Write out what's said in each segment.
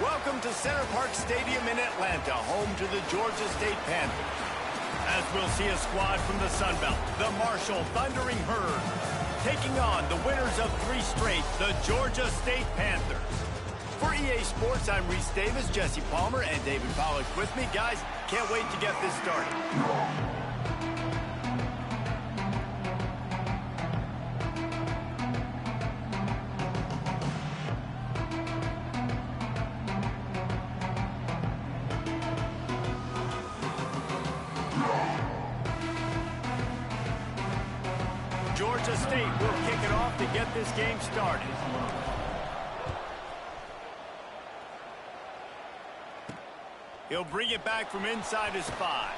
Welcome to Center Park Stadium in Atlanta, home to the Georgia State Panthers. As we'll see a squad from the Sun Belt, the Marshall Thundering Herd, taking on the winners of 3 straight, the Georgia State Panthers. For EA Sports, I'm Reese Davis, Jesse Palmer, and David Pollack with me. Guys, can't wait to get this started. Georgia State will kick it off to get this game started. He'll bring it back from inside his 5.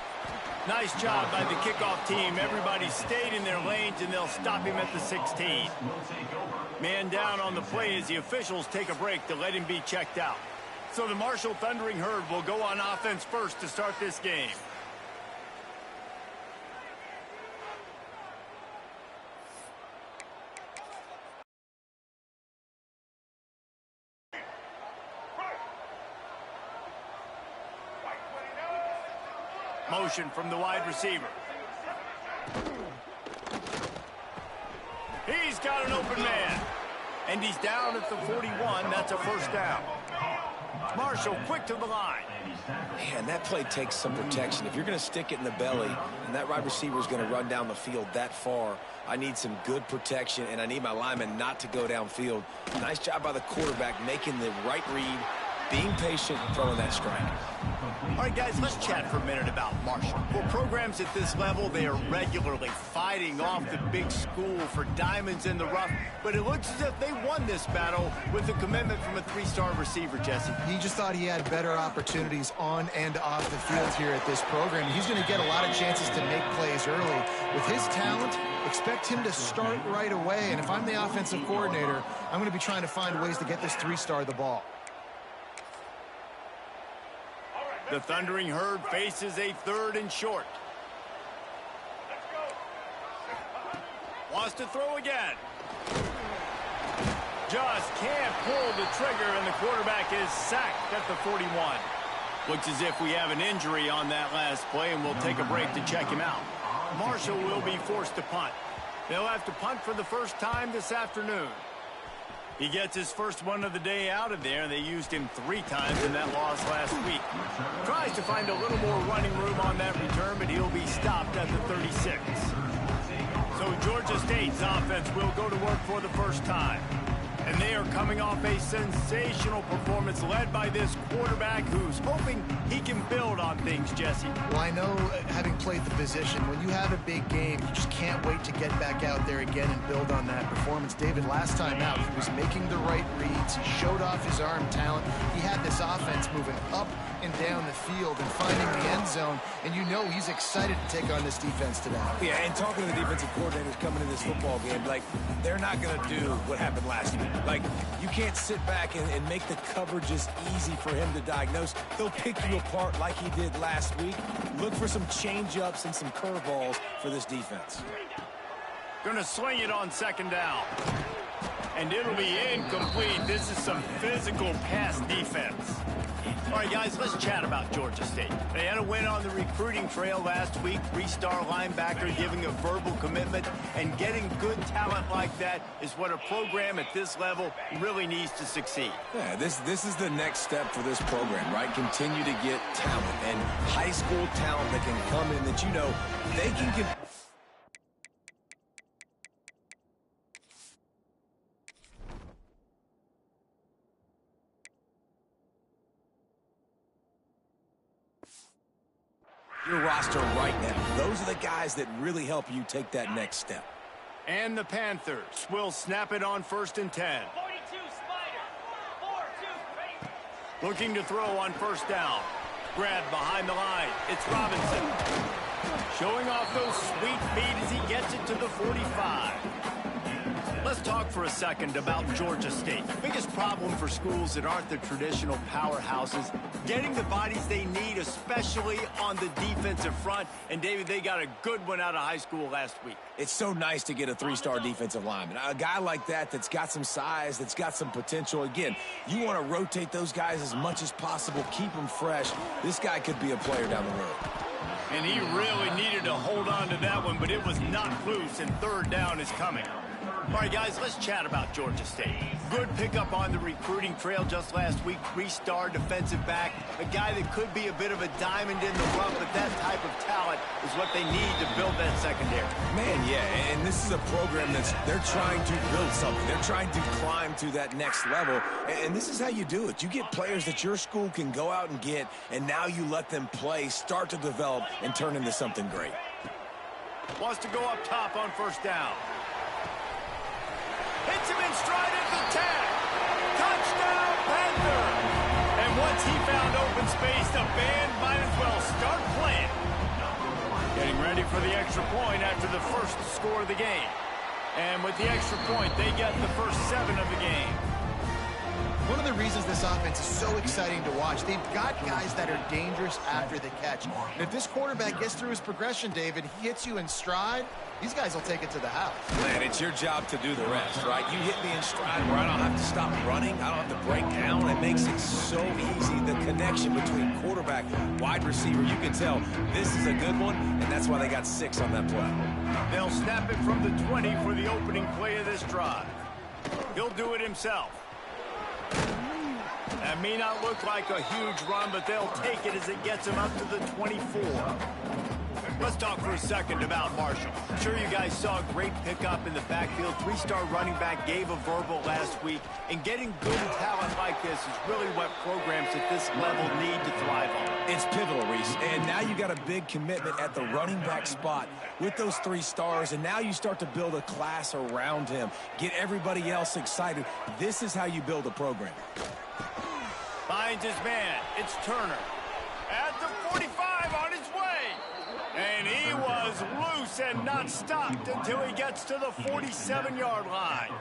Nice job by the kickoff team. Everybody stayed in their lanes, and they'll stop him at the 16. Man down on the play as the officials take a break to let him be checked out. So the Marshall Thundering Herd will go on offense first to start this game. Motion from the wide receiver. He's got an open man. And he's down at the 41. That's a first down. Marshall quick to the line. Man, that play takes some protection. If you're going to stick it in the belly and that wide receiver is going to run down the field that far, I need some good protection, and I need my lineman not to go downfield. Nice job by the quarterback making the right read, being patient, and throwing that strike. All right, guys, let's chat for a minute about Marshall. For programs at this level, they are regularly fighting off the big school for diamonds in the rough, but it looks as if they won this battle with a commitment from a 3-star receiver, Jesse. He just thought he had better opportunities on and off the field here at this program. He's going to get a lot of chances to make plays early. With his talent, expect him to start right away, and if I'm the offensive coordinator, I'm going to be trying to find ways to get this 3-star the ball. The Thundering Herd faces a 3rd and short. Wants to throw again. Just can't pull the trigger, and the quarterback is sacked at the 41. Looks as if we have an injury on that last play, and we'll take a break to check him out. Marshall will be forced to punt. They'll have to punt for the first time this afternoon. He gets his first one of the day out of there. They used him 3 times in that loss last week. Tries to find a little more running room on that return, but he'll be stopped at the 36. So Georgia State's offense will go to work for the first time. And they are coming off a sensational performance led by this quarterback who's hoping he can build on things, Jesse. Well, I know, having played the position, when you have a big game, you just can't wait to get back out there again and build on that performance. David, last time out, he was making the right reads. He showed off his arm talent. He had this offense moving up and down the field and finding the end zone, and you know he's excited to take on this defense today. Yeah, and talking to the defensive coordinators coming into this football game, like, they're not going to do what happened last week. Like, you can't sit back and make the coverages easy for him to diagnose. He'll pick you apart like he did last week. Look for some change-ups and some curveballs for this defense. Going to swing it on 2nd down. And it'll be incomplete. This is some physical pass defense. All right, guys, let's chat about Georgia State. They had a win on the recruiting trail last week. 3-star linebacker giving a verbal commitment, and getting good talent like that is what a program at this level really needs to succeed. Yeah, this is the next step for this program, right? Continue to get talent and high school talent that can come in that, you know, they can get. Your roster right now. Those are the guys that really help you take that next step. And the Panthers will snap it on 1st and 10. 42 Spider. 4-2. Looking to throw on 1st down. Grab behind the line. It's Robinson. Showing off those sweet feet as he gets it to the 45. Let's talk for a second about Georgia State. Biggest problem for schools that aren't the traditional powerhouses, getting the bodies they need, especially on the defensive front. And, David, they got a good one out of high school last week. It's so nice to get a three-star defensive lineman. A guy like that's got some size, that's got some potential. Again, you want to rotate those guys as much as possible, keep them fresh. This guy could be a player down the road. And he really needed to hold on to that one, but it was knocked loose, and third down is coming. All right, guys, let's chat about Georgia State. Good pickup on the recruiting trail just last week. Three-star defensive back, a guy that could be a bit of a diamond in the rough, but that type of talent is what they need to build that secondary. Man, yeah, and this is a program they're trying to build something. They're trying to climb to that next level, and this is how you do it. You get players that your school can go out and get, and now you let them play, start to develop, and turn into something great. Wants to go up top on first down. Hits him in stride at the 10. Touchdown, Panther. And once he found open space, the band might as well start playing. Getting ready for the extra point after the first score of the game. And with the extra point, they get the first 7 of the game. One of the reasons this offense is so exciting to watch, they've got guys that are dangerous after the catch. And if this quarterback gets through his progression, David, he hits you in stride, these guys will take it to the house. Man, it's your job to do the rest, right? You hit me in stride where I don't have to stop running. I don't have to break down. It makes it so easy. The connection between quarterback, wide receiver, you can tell this is a good one, and that's why they got 6 on that play. They'll snap it from the 20 for the opening play of this drive. He'll do it himself. That may not look like a huge run, but they'll take it as it gets him up to the 24. Let's talk for a second about Marshall. I'm sure you guys saw a great pickup in the backfield. 3-star running back gave a verbal last week. And getting good talent like this is really what programs at this level need to thrive on. It's pivotal, Reese. And now you got a big commitment at the running back spot with those 3 stars. And now you start to build a class around him. Get everybody else excited. This is how you build a program. Finds his man. It's Turner. At the 45 on his way. And he was loose and not stopped until he gets to the 47-yard line.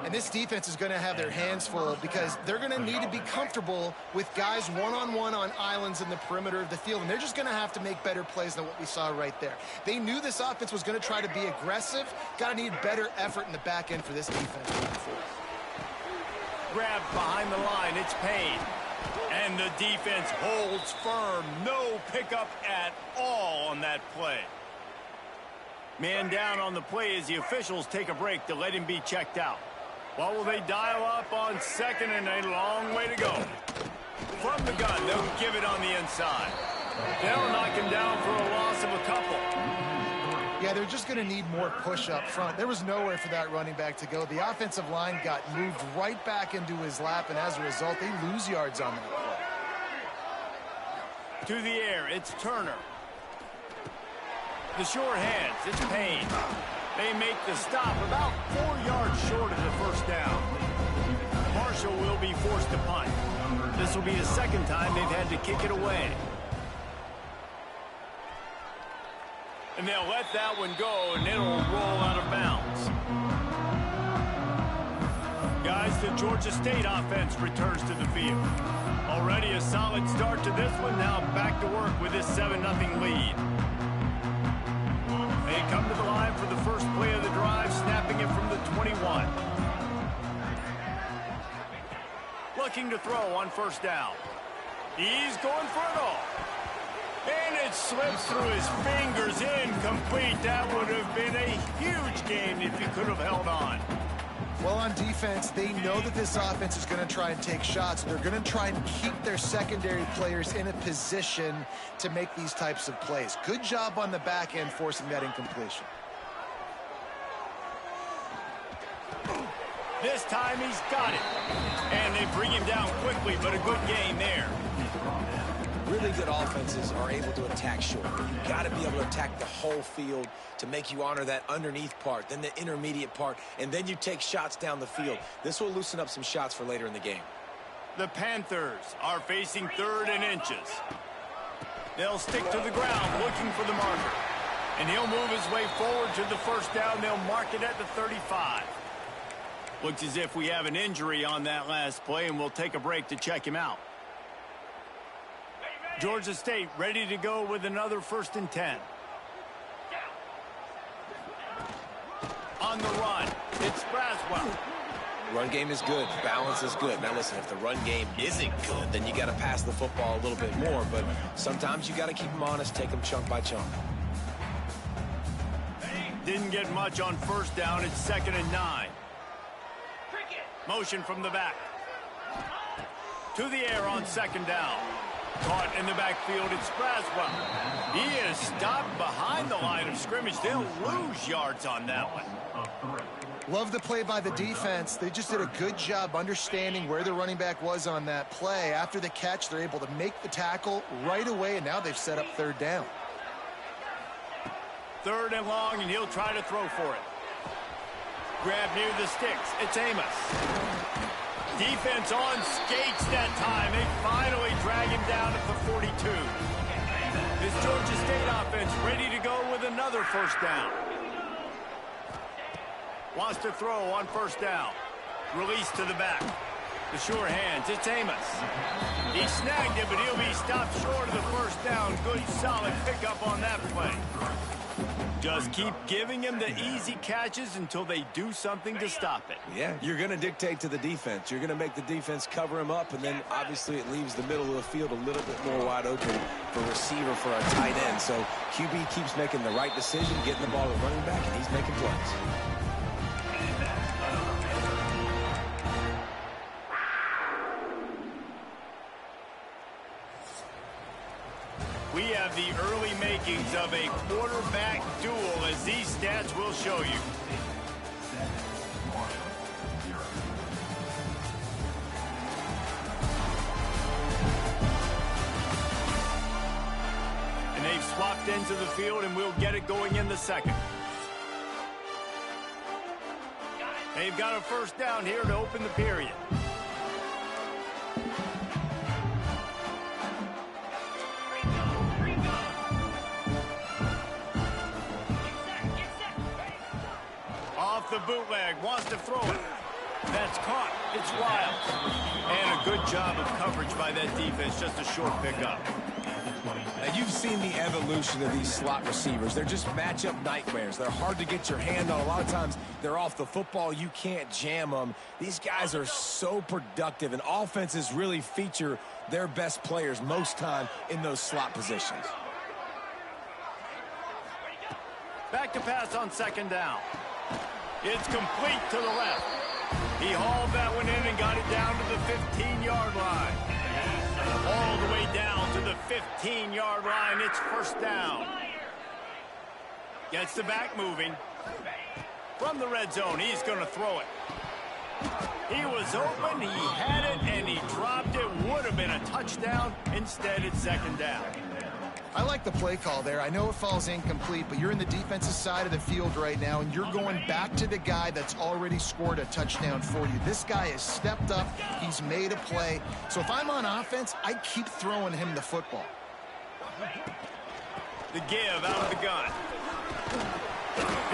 And this defense is going to have their hands full because they're going to need to be comfortable with guys one-on-one on islands in the perimeter of the field. And they're just going to have to make better plays than what we saw right there. They knew this offense was going to try to be aggressive. Got to need better effort in the back end for this defense moving forward. Grabbed behind the line. It's Payne. And the defense holds firm. No pickup at all on that play. Man down on the play as the officials take a break to let him be checked out. What will they dial up on second, and a long way to go? From the gun, they'll give it on the inside. They'll knock him down for a loss of a couple. Yeah, they're just going to need more push up front. There was nowhere for that running back to go. The offensive line got moved right back into his lap, and as a result, they lose yards on that play. To the air, it's Turner. The short hands, it's Payne. They make the stop about 4 yards short of the first down. Marshall will be forced to punt. This will be the second time they've had to kick it away. And they'll let that one go, and it'll roll out of bounds. Guys, the Georgia State offense returns to the field. Already a solid start to this one. Now back to work with this 7-0 lead. They come to the line for the first play of the drive, snapping it from the 21. Looking to throw on first down. He's going for it all. And it slips through his fingers, incomplete. That would have been a huge gain if he could have held on. Well, on defense, they know that this offense is going to try and take shots. They're going to try and keep their secondary players in a position to make these types of plays. Good job on the back end forcing that incompletion. This time he's got it. And they bring him down quickly, but a good gain there. Really good offenses are able to attack short. You've got to be able to attack the whole field to make you honor that underneath part, then the intermediate part, and then you take shots down the field. This will loosen up some shots for later in the game. The Panthers are facing 3rd and inches. They'll stick to the ground looking for the marker. And he'll move his way forward to the first down. They'll mark it at the 35. Looks as if we have an injury on that last play, and we'll take a break to check him out. Georgia State ready to go with another 1st and 10. On the run, it's Braswell. Run game is good. Balance is good. Now, listen, if the run game isn't good, then you got to pass the football a little bit more. But sometimes you got to keep them honest, take them chunk by chunk. Didn't get much on 1st down. It's 2nd and 9. Motion from the back. To the air on 2nd down. Caught in the backfield. It's Braswell. He is stopped behind the line of scrimmage. They'll lose yards on that one. Love the play by the defense. They just did a good job understanding where the running back was on that play. After the catch, they're able to make the tackle right away, and now they've set up 3rd down. 3rd and long, and he'll try to throw for it. Grab near the sticks. It's Amos. Defense on skates that time. They finally drag him down at the 42. This Georgia State offense ready to go with another 1st down. Wants to throw on 1st down. Release to the back. The sure hands. It's Amos. He snagged it, but he'll be stopped short of the 1st down. Good, solid pickup on that play. Just keep giving him the easy catches until they do something to stop it. Yeah, you're going to dictate to the defense. You're going to make the defense cover him up, and then obviously it leaves the middle of the field a little bit more wide open for receiver for a tight end. So QB keeps making the right decision, getting the ball to running back, and he's making plays. We have the early makings of a quarterback duel, as these stats will show you. And they've swapped ends of the field, and we'll get it going in the 2nd. They've got a 1st down here to open the period. The bootleg wants to throw it. That's caught. It's Wiles. And a good job of coverage by that defense. Just a short pickup. Now, you've seen the evolution of these slot receivers. They're just matchup nightmares. They're hard to get your hand on. A lot of times they're off the football. You can't jam them. These guys are so productive, and offenses really feature their best players most time in those slot positions. Back to pass on 2nd down. It's complete to the left. He hauled that one in and got it down to the 15-yard line. All the way down to the 15-yard line. It's 1st down. Gets the back moving. From the red zone, he's going to throw it. He was open, he had it, and he dropped it. Would have been a touchdown. Instead, it's 2nd down. I like the play call there. I know it falls incomplete, but you're in the defensive side of the field right now, and you're going back to the guy that's already scored a touchdown for you. This guy has stepped up. He's made a play. So if I'm on offense, I keep throwing him the football. The give out of the gun.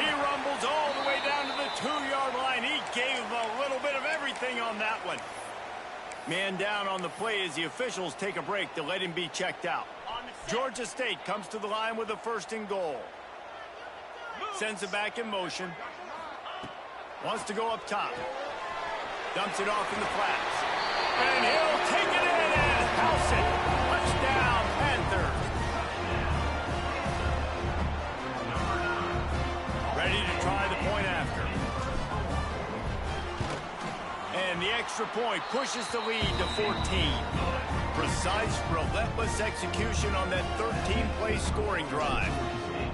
He rumbles all the way down to the 2-yard line. He gave a little bit of everything on that one. Man down on the play as the officials take a break to let him be checked out. Georgia State comes to the line with a 1st and goal. Sends it back in motion. Wants to go up top. Dumps it off in the flats. And he'll take it in and house it. Touchdown, Panthers. Ready to try the point after. And the extra point pushes the lead to 14. Precise, relentless execution on that 13-play scoring drive.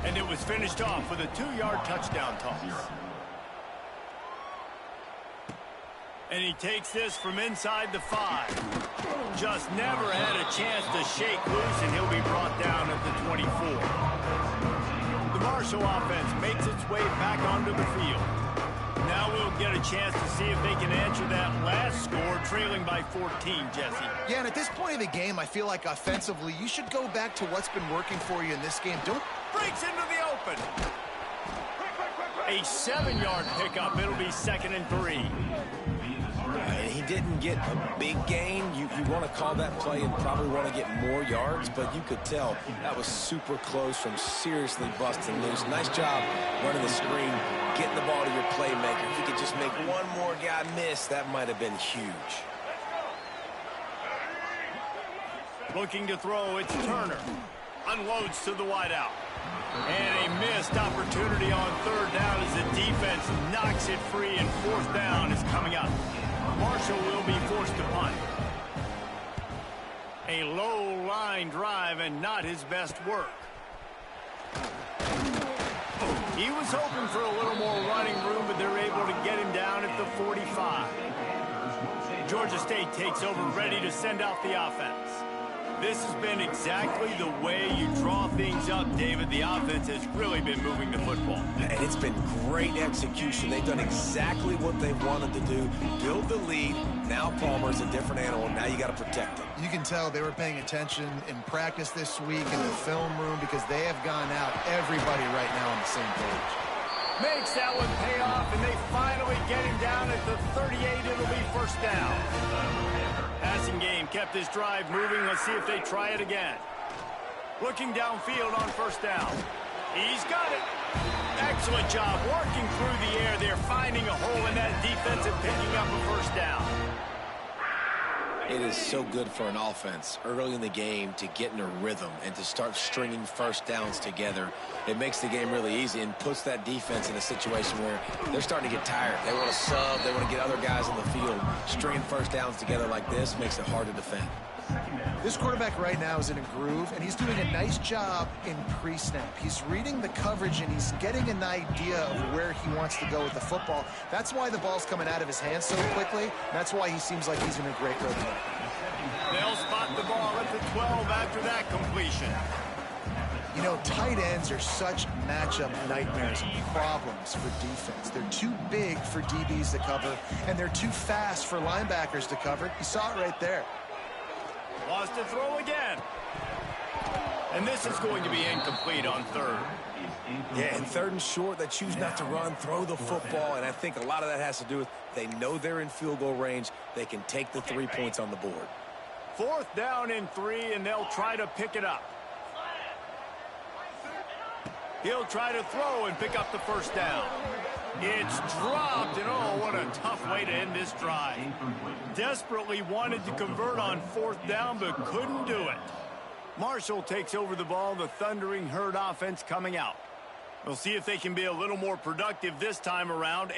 And it was finished off with a 2-yard touchdown toss. And he takes this from inside the 5. Just never had a chance to shake loose, and he'll be brought down at the 24. The Marshall offense makes its way back onto the field. Now we'll get a chance to see if they can answer that last score, trailing by 14, Jesse. Yeah, and at this point of the game, I feel like offensively, you should go back to what's been working for you in this game. Don't Breaks into the open. A 7-yard pickup. It'll be 2nd and 3. And he didn't get a big gain. You want to call that play and probably want to get more yards, but you could tell that was super close from seriously busting loose. Nice job running the screen, getting the ball to your playmaker. If you could just make one more guy miss, that might have been huge. Looking to throw, it's Turner. Unloads to the wideout. And a missed opportunity on 3rd down as the defense knocks it free, and 4th down is coming up. Marshall will be forced to punt. A low line drive and not his best work. He was hoping for a little more running room, but they're able to get him down at the 45. Georgia State takes over, ready to send out the offense. This has been exactly the way you draw things up, David. The offense has really been moving the football. And it's been great execution. They've done exactly what they wanted to do. Build the lead. Now Palmer's a different animal. Now you got to protect him. You can tell they were paying attention in practice this week in the film room because they have gone out, everybody right now on the same page. Makes that one pay off, and they finally get him down at the 38. It'll be 1st down. Passing game kept this drive moving. Let's see if they try it again. Looking downfield on 1st down. He's got it. Excellent job working through the air there, finding a hole in that defense and picking up a 1st down. It is so good for an offense early in the game to get in a rhythm and to start stringing 1st downs together. It makes the game really easy and puts that defense in a situation where they're starting to get tired. They want to sub. They want to get other guys on the field. Stringing 1st downs together like this makes it hard to defend. This quarterback right now is in a groove, and he's doing a nice job in pre-snap. He's reading the coverage, and he's getting an idea of where he wants to go with the football. That's why the ball's coming out of his hands so quickly. That's why he seems like he's in a great rhythm. They'll spot the ball at the 12 after that completion. You know, tight ends are such matchup nightmares and problems for defense. They're too big for DBs to cover, and they're too fast for linebackers to cover. You saw it right there. Lost to throw again. And this is going to be incomplete on 3rd. Yeah, and 3rd and short, they choose not to run, throw the football, and I think a lot of that has to do with they know they're in field goal range. They can take the 3 points on the board. 4th down and 3, and they'll try to pick it up. He'll try to throw and pick up the 1st down. It's dropped, and oh, what a tough way to end this drive. Desperately wanted to convert on 4th down, but couldn't do it. Marshall takes over the ball, the Thundering Herd offense coming out. We'll see if they can be a little more productive this time around.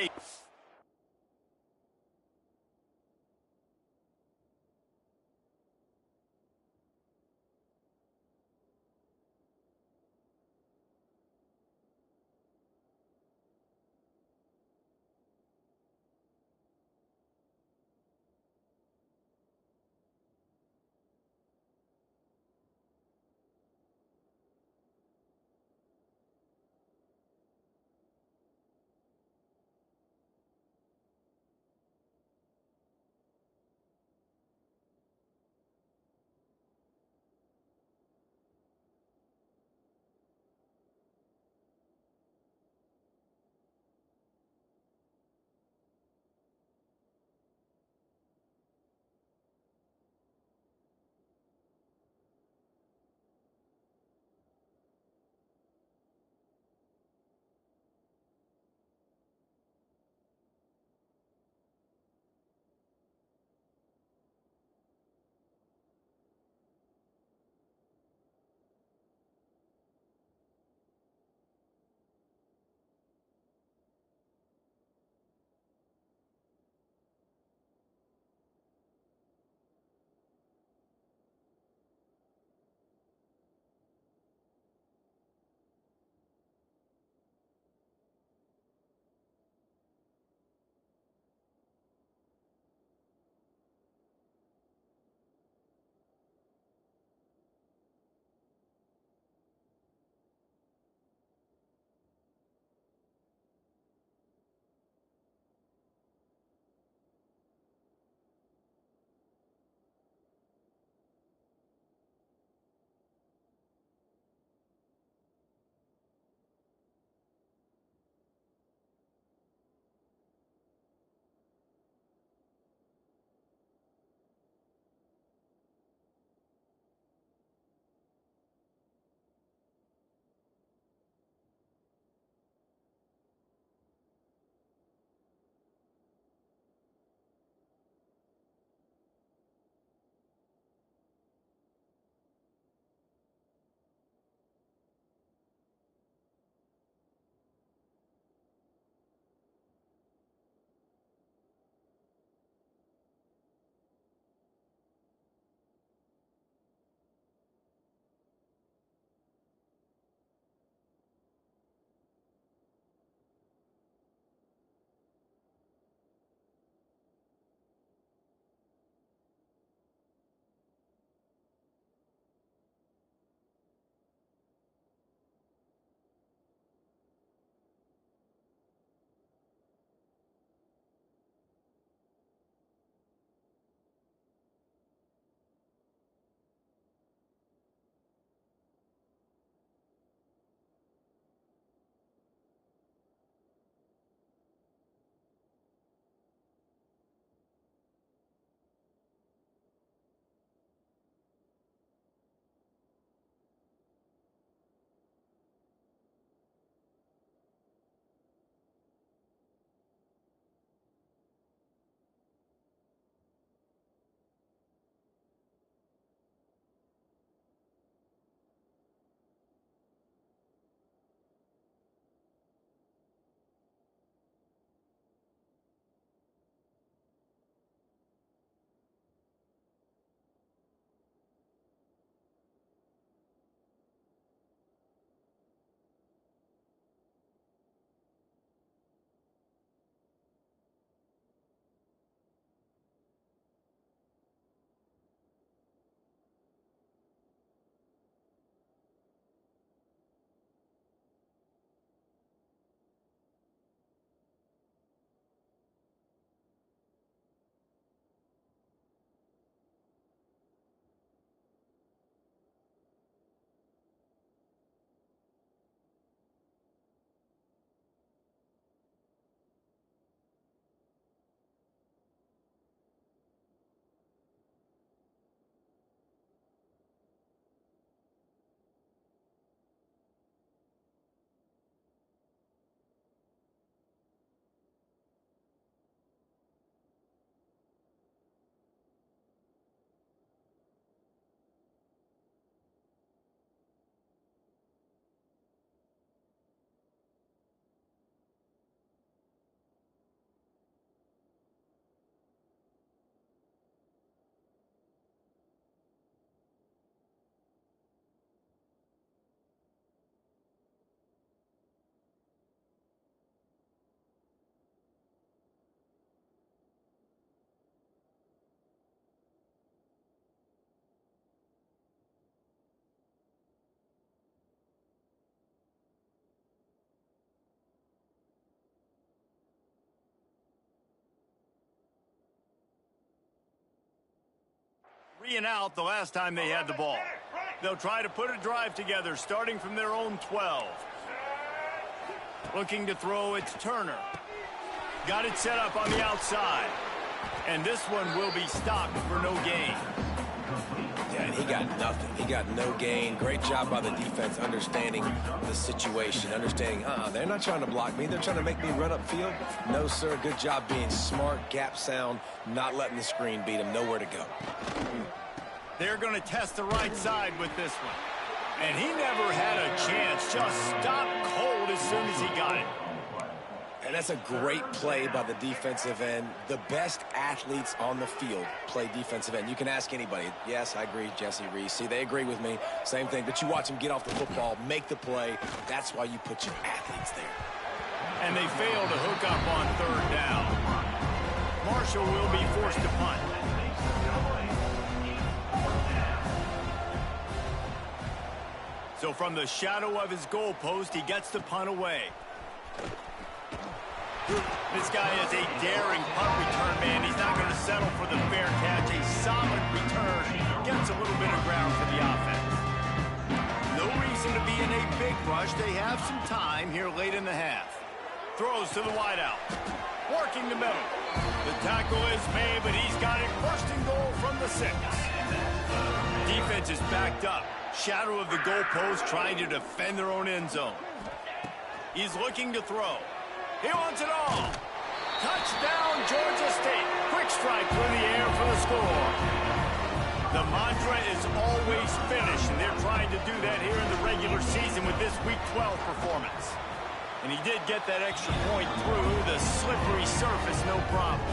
3 and out the last time they had the ball. They'll try to put a drive together, starting from their own 12. Looking to throw, it's Turner. Got it set up on the outside. And this one will be stopped for no gain. Yeah, and he got nothing. He got no gain. Great job by the defense understanding the situation, understanding, they're not trying to block me. They're trying to make me run upfield. No, sir. Good job being smart, gap sound, not letting the screen beat him. Nowhere to go. They're going to test the right side with this one. And he never had a chance. Just stopped cold as soon as he got it. And that's a great play by the defensive end. The best athletes on the field play defensive end. You can ask anybody. Yes, I agree, Jesse Reese. See, they agree with me. Same thing. But you watch them get off the football, make the play. That's why you put your athletes there. And they fail to hook up on 3rd down. Marshall will be forced to punt. So from the shadow of his goalpost, he gets the punt away. This guy is a daring punt return man. He's not going to settle for the fair catch. A solid return. Gets a little bit of ground for the offense. No reason to be in a big rush. They have some time here late in the half. Throws to the wideout. Working the middle. The tackle is made, but he's got it first and goal from the 6. Defense is backed up. Shadow of the goalpost trying to defend their own end zone. He's looking to throw. He wants it all. Touchdown, Georgia State. Quick strike through the air for the score. The mantra is always finish, and they're trying to do that here in the regular season with this Week 12 performance. And he did get that extra point through the slippery surface, no problem.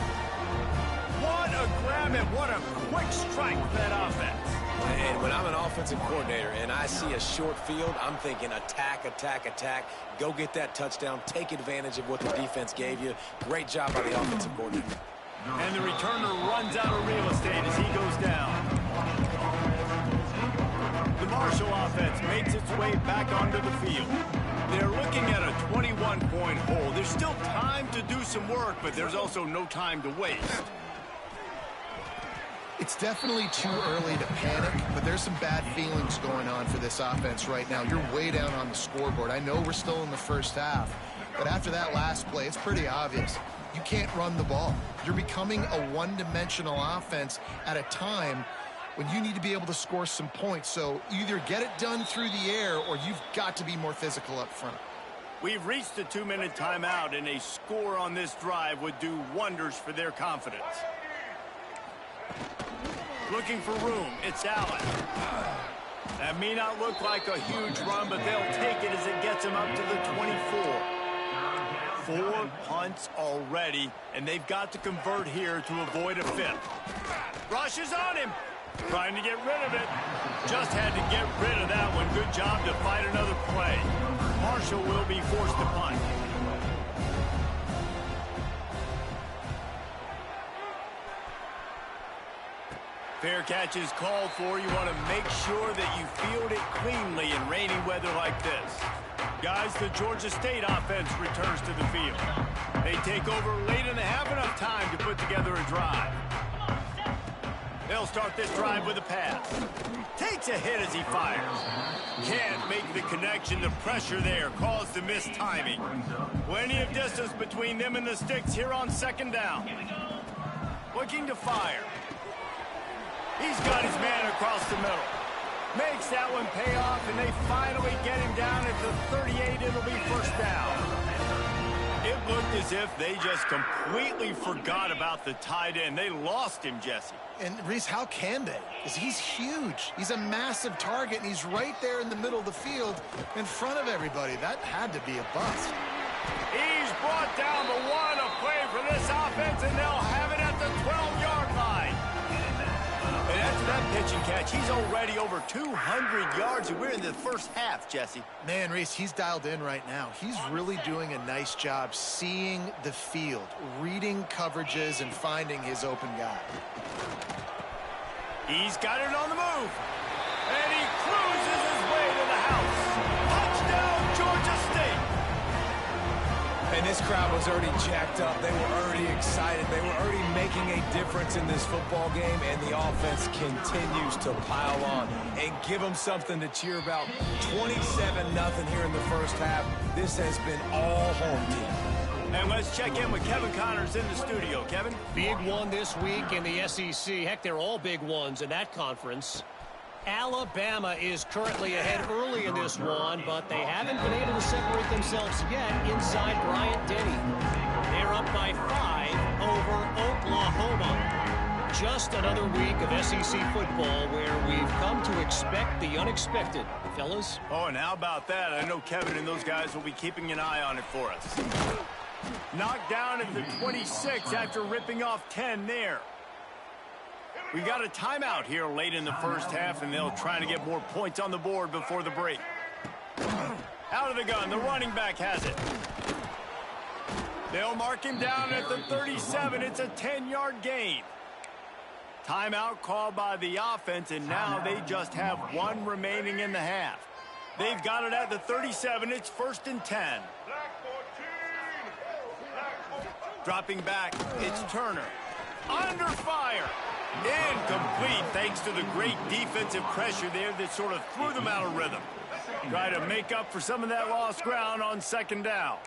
What a grab and what a quick strike for that offense. And when I'm an offensive coordinator and I see a short field, I'm thinking attack, attack, attack. Go get that touchdown. Take advantage of what the defense gave you. Great job by the offensive coordinator. And the returner runs out of real estate as he goes down. The Marshall offense makes its way back onto the field. They're looking at a 21-point hole. There's still time to do some work, but there's also no time to waste. It's definitely too early to panic, but there's some bad feelings going on for this offense right now. You're way down on the scoreboard. I know we're still in the first half, but after that last play, it's pretty obvious. You can't run the ball. You're becoming a one-dimensional offense at a time when you need to be able to score some points. So either get it done through the air or you've got to be more physical up front. We've reached the 2-minute timeout, and a score on this drive would do wonders for their confidence. Looking for room, it's Allen. That may not look like a huge run, but they'll take it as it gets them up to the 24. 4 punts already, and they've got to convert here to avoid a 5th. Rush is on him. Trying to get rid of it. Just had to get rid of that one. Good job to fight another play. Marshall will be forced to punt. Fair catch is called for. You want to make sure that you field it cleanly in rainy weather like this. Guys, the Georgia State offense returns to the field. They take over late in the half, enough time to put together a drive. They'll start this drive with a pass. Takes a hit as he fires. Can't make the connection. The pressure there caused the missed timing. Plenty of distance between them and the sticks here on 2nd down. Looking to fire. He's got his man across the middle. Makes that one pay off, and they finally get him down at the 38. It'll be 1st down. It looked as if they just completely forgot about the tight end. They lost him, Jesse. And, Reese, how can they? Because he's huge. He's a massive target, and he's right there in the middle of the field in front of everybody. That had to be a bust. He's brought down the one. A play for this offense, and they'll have it at the 12-yard line. And after that pitch and catch, he's already over 200 yards, and we're in the first half, Jesse. Man, Reese, he's dialed in right now. He's really doing a nice job seeing the field, reading coverages, and finding his open guy. He's got it on the move. And he cruises his way to the house. Touchdown, Georgia State. And This crowd was already jacked up. They were already excited. They were already making a difference in this football game, and the offense continues to pile on and give them something to cheer about. 27-0 here in the first half. This has been all home team. And let's check in with Kevin Connors in the studio. Kevin? Big one this week in the SEC. Heck, they're all big ones in that conference. Alabama is currently ahead early in this one, but they haven't been able to separate themselves yet inside Bryant-Denny. They're up by 5 over Oklahoma. Just another week of SEC football where we've come to expect the unexpected, fellas. Oh, and how about that? I know Kevin and those guys will be keeping an eye on it for us. Knocked down at the 26 after ripping off 10 there. We got a timeout here late in the first half, and they'll try to get more points on the board before the break. Out of the gun, the running back has it. They'll mark him down at the 37. It's a 10-yard gain. Timeout called by the offense, and now they just have one remaining in the half. They've got it at the 37. It's 1st and 10. Dropping back, it's Turner. Under fire. Incomplete thanks to the great defensive pressure there that sort of threw them out of rhythm. Try to make up for some of that lost ground on 2nd down.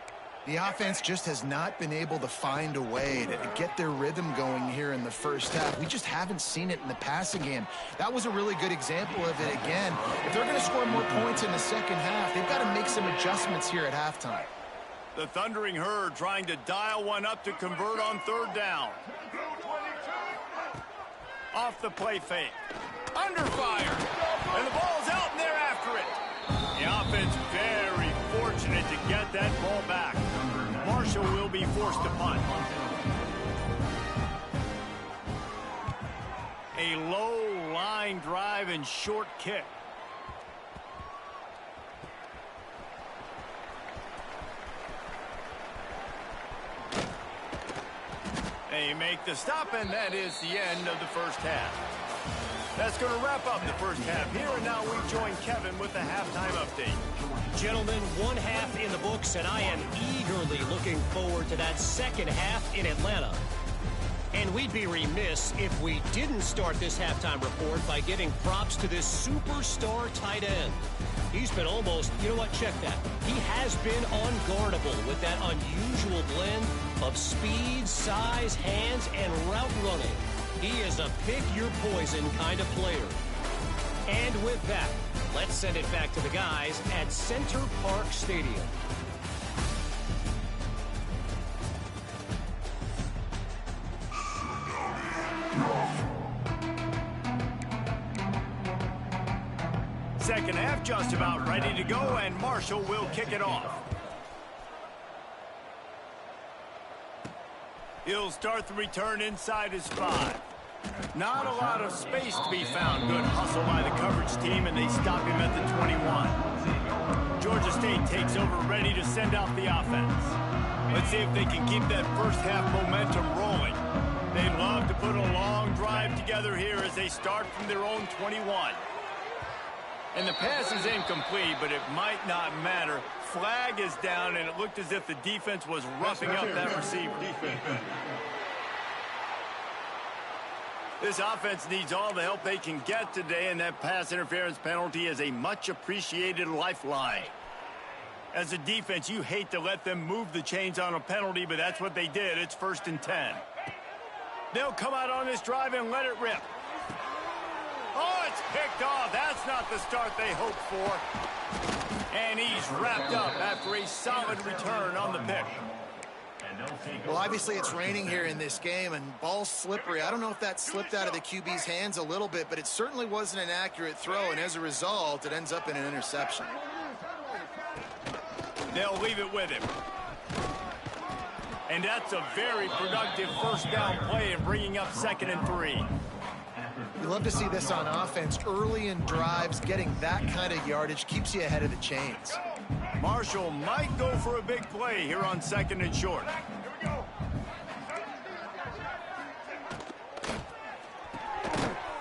The offense just has not been able to find a way to get their rhythm going here in the first half. We just haven't seen it in the passing game. That was a really good example of it again. If they're going to score more points in the second half, they've got to make some adjustments here at halftime. The Thundering Herd trying to dial one up to convert on 3rd down. Off the play fake. Under fire. And the ball's out, and they're after it. The offense very fortunate to get that ball back. Marshall will be forced to punt. A low line drive and short kick. They make the stop, and that is the end of the first half. That's going to wrap up the first half here, and now we join Kevin with the halftime update. Gentlemen, one half in the books, and I am eagerly looking forward to that second half in Atlanta. And we'd be remiss if we didn't start this halftime report by giving props to this superstar tight end. He's been almost, you know what, check that. He has been unguardable with that unusual blend of speed, size, hands, and route running. He is a pick-your-poison kind of player. And with that, let's send it back to the guys at Center Park Stadium. Second half just about ready to go, and Marshall will kick it off. He'll start the return inside his 5. Not a lot of space to be found. Good hustle by the coverage team, and they stop him at the 21. Georgia State takes over, ready to send out the offense. Let's see if they can keep that first half momentum rolling. They'd love to put a long drive together here as they start from their own 21. And the pass is incomplete, but it might not matter. Flag is down, and it looked as if the defense was roughing up that receiver. This offense needs all the help they can get today, and that pass interference penalty is a much-appreciated lifeline. As a defense, you hate to let them move the chains on a penalty, but that's what they did. It's 1st and 10. They'll come out on this drive and let it rip. Oh, it's picked off. That's not the start they hoped for. And he's wrapped up after a solid return on the pick. Well, obviously it's raining here in this game, and ball's slippery. I don't know if that slipped out of the QB's hands a little bit, but it certainly wasn't an accurate throw, and as a result, it ends up in an interception. They'll leave it with him. And that's a very productive first down play in bringing up 2nd and 3. We love to see this on offense. Early in drives, getting that kind of yardage keeps you ahead of the chains. Marshall might go for a big play here on 2nd and short.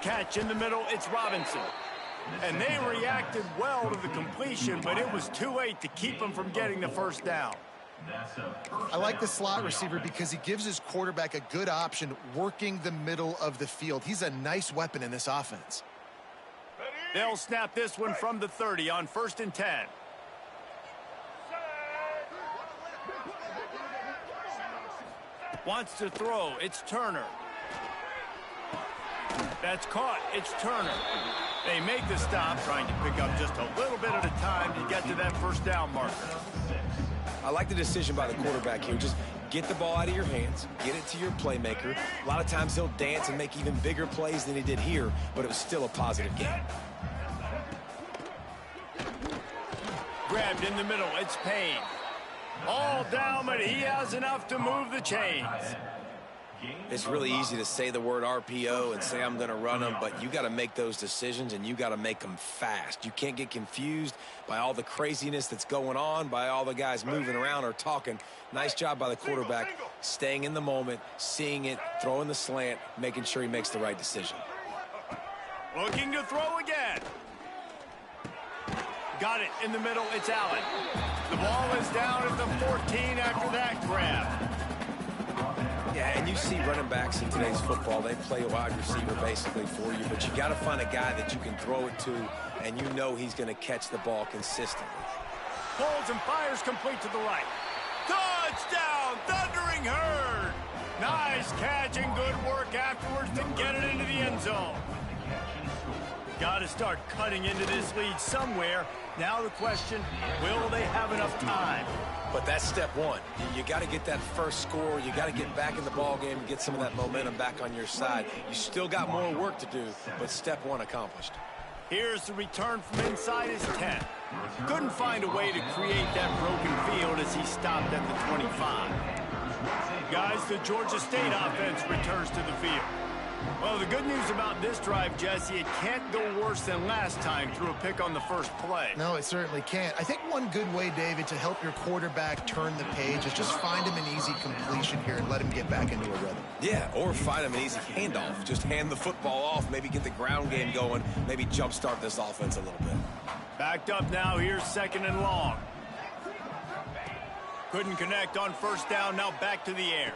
Catch in the middle, it's Robinson. And they reacted well to the completion, but it was too late to keep them from getting the first down. I like the slot receiver because he gives his quarterback a good option working the middle of the field. He's a nice weapon in this offense. They'll snap this one from the 30 on 1st and 10. Wants to throw. It's Turner. That's caught. It's Turner. They make the stop, trying to pick up just a little bit at a time to get to that first down marker. I like the decision by the quarterback here. Just get the ball out of your hands, get it to your playmaker. A lot of times he'll dance and make even bigger plays than he did here, but it was still a positive game. Grabbed in the middle. It's Payne. All down, but he has enough to move the chains. It's really easy to say the word RPO and say I'm going to run them, but you got to make those decisions, and you got to make them fast. You can't get confused by all the craziness that's going on, by all the guys moving around or talking. Nice job by the quarterback, staying in the moment, seeing it, throwing the slant, making sure he makes the right decision. Looking to throw again. Got it in the middle. It's Allen. The ball is down at the 14 after that grab. Yeah, and you see running backs in today's football, they play a wide receiver basically for you, but you got to find a guy that you can throw it to, and you know he's going to catch the ball consistently. Pulls and fires complete to the right. Touchdown, Thundering Herd! Nice catch and good work afterwards to get it into the end zone. Got to start cutting into this lead somewhere. Now the question, will they have enough time? But that's step one. You got to get that first score. You got to get back in the ball game and get some of that momentum back on your side. You still got more work to do, but step one accomplished. Here's the return from inside his 10. Couldn't find a way to create that broken field as he stopped at the 25. Guys, the Georgia State offense returns to the field. Well, the good news about this drive, Jesse, it can't go worse than last time through a pick on the first play. No, it certainly can't. I think one good way, David, to help your quarterback turn the page is just find him an easy completion here and let him get back into a rhythm. Yeah, or find him an easy handoff. Just hand the football off, maybe get the ground game going, maybe jumpstart this offense a little bit. Backed up now, here's 2nd and long. Couldn't connect on first down, now back to the air.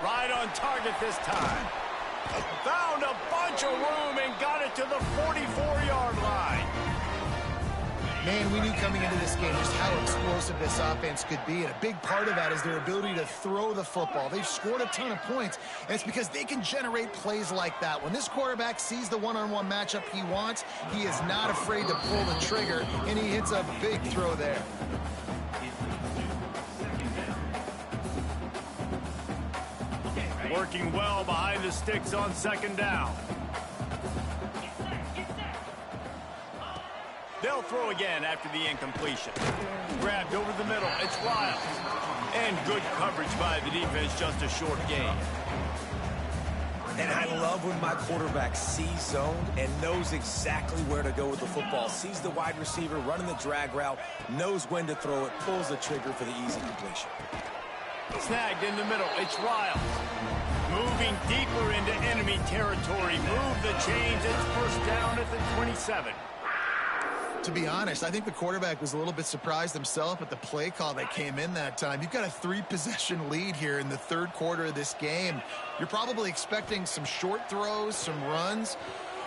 Right on target this time. Found a bunch of room and got it to the 44-yard line. Man, we knew coming into this game just how explosive this offense could be, and a big part of that is their ability to throw the football. They've scored a ton of points, and it's because they can generate plays like that. When this quarterback sees the one-on-one matchup he wants, he is not afraid to pull the trigger, and he hits a big throw there. Working well behind the sticks on 2nd down. They'll throw again after the incompletion. Grabbed over the middle. It's Riles. And good coverage by the defense, just a short gain. And I love when my quarterback sees zone and knows exactly where to go with the football. Sees the wide receiver running the drag route, knows when to throw it, pulls the trigger for the easy completion. Snagged in the middle. It's Riles. Moving deeper into enemy territory. Move the chains. It's first down at the 27. To be honest, I think the quarterback was a little bit surprised himself at the play call that came in that time. You've got a 3-possession lead here in the 3rd quarter of this game. You're probably expecting some short throws, some runs.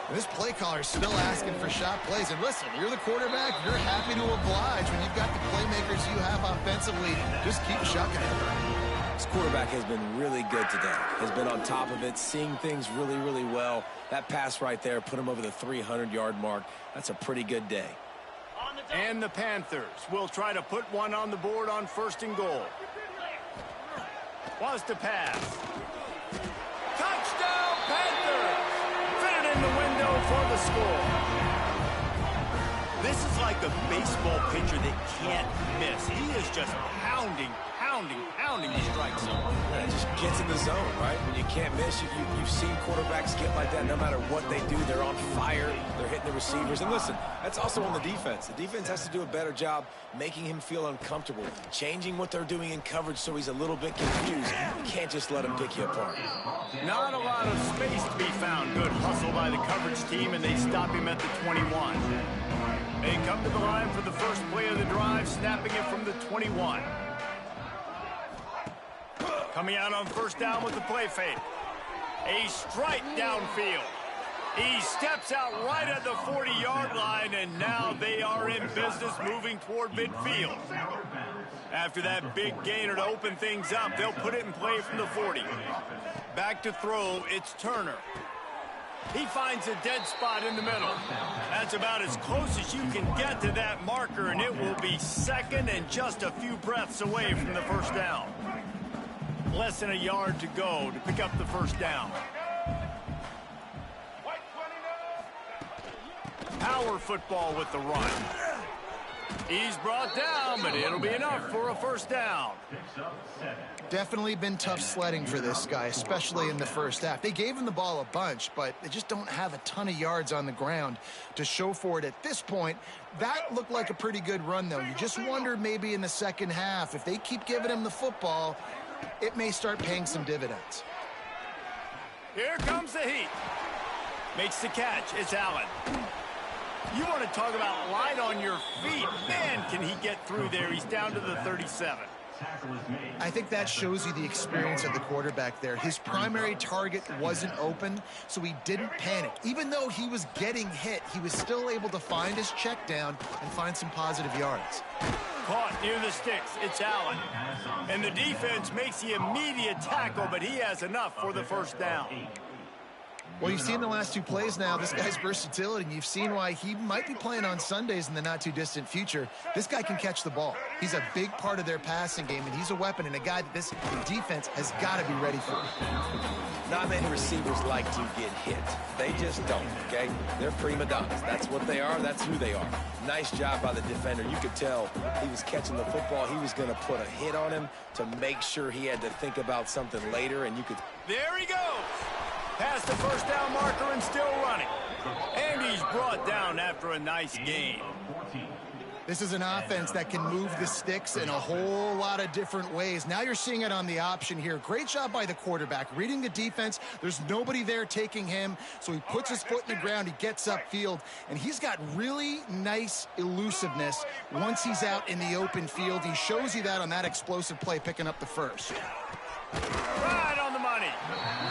And this play caller is still asking for shot plays. And listen, you're the quarterback. You're happy to oblige when you've got the playmakers you have offensively. Just keep chucking it. This quarterback has been really good today. Has been on top of it, seeing things really, really well. That pass right there put him over the 300-yard mark. That's a pretty good day. And the Panthers will try to put one on the board on 1st and goal. Wants to pass. Touchdown, Panthers! Fit it in the window for the score. This is like a baseball pitcher that can't miss. He is just pounding the strike zone. And it just gets in the zone, right? When you can't miss, you've seen quarterbacks get like that no matter what they do. They're on fire. They're hitting the receivers. And listen, that's also on the defense. The defense has to do a better job making him feel uncomfortable, changing what they're doing in coverage so he's a little bit confused. You can't just let him pick you apart. Not a lot of space to be found. Good hustle by the coverage team, and they stop him at the 21. They come to the line for the first play of the drive, snapping it from the 21. Coming out on first down with the play fake. A strike downfield. He steps out right at the 40-yard line, and now they are in business moving toward midfield. After that big gainer to open things up, they'll put it in play from the 40. Back to throw, it's Turner. He finds a dead spot in the middle. That's about as close as you can get to that marker, and it will be second and just a few breaths away from the first down. Less than a yard to go to pick up the first down. Power football with the run. He's brought down, but it'll be enough for a first down. Definitely been tough sledding for this guy, especially in the first half. They gave him the ball a bunch, but they just don't have a ton of yards on the ground to show for it at this point. That looked like a pretty good run, though. You just wonder maybe in the second half, if they keep giving him the football, it may start paying some dividends. Here comes the heat. Makes the catch. It's Allen. You want to talk about light on your feet. Man, can he get through there. He's down to the 37. I think that shows you the experience of the quarterback there. His primary target wasn't open, so he didn't panic. Even though he was getting hit, he was still able to find his check down and find some positive yards. Caught near the sticks. It's Allen. And the defense makes the immediate tackle, but he has enough for the first down. Well, you've seen the last two plays now, this guy's versatility, and you've seen why he might be playing on Sundays in the not-too-distant future. This guy can catch the ball. He's a big part of their passing game, and he's a weapon and a guy that this defense has got to be ready for. Not many receivers like to get hit. They just don't, okay? They're prima donnas. That's what they are. That's who they are. Nice job by the defender. You could tell he was catching the football. He was going to put a hit on him to make sure he had to think about something later, and you could... There he goes. Past the first down marker and still running. And he's brought down after a nice gain. This is an offense that can move the sticks in a whole lot of different ways. Now you're seeing it on the option here. Great job by the quarterback. Reading the defense, there's nobody there taking him, so he puts his foot in the ground, he gets upfield, and he's got really nice elusiveness once he's out in the open field. He shows you that on that explosive play, picking up the first. Right on the money.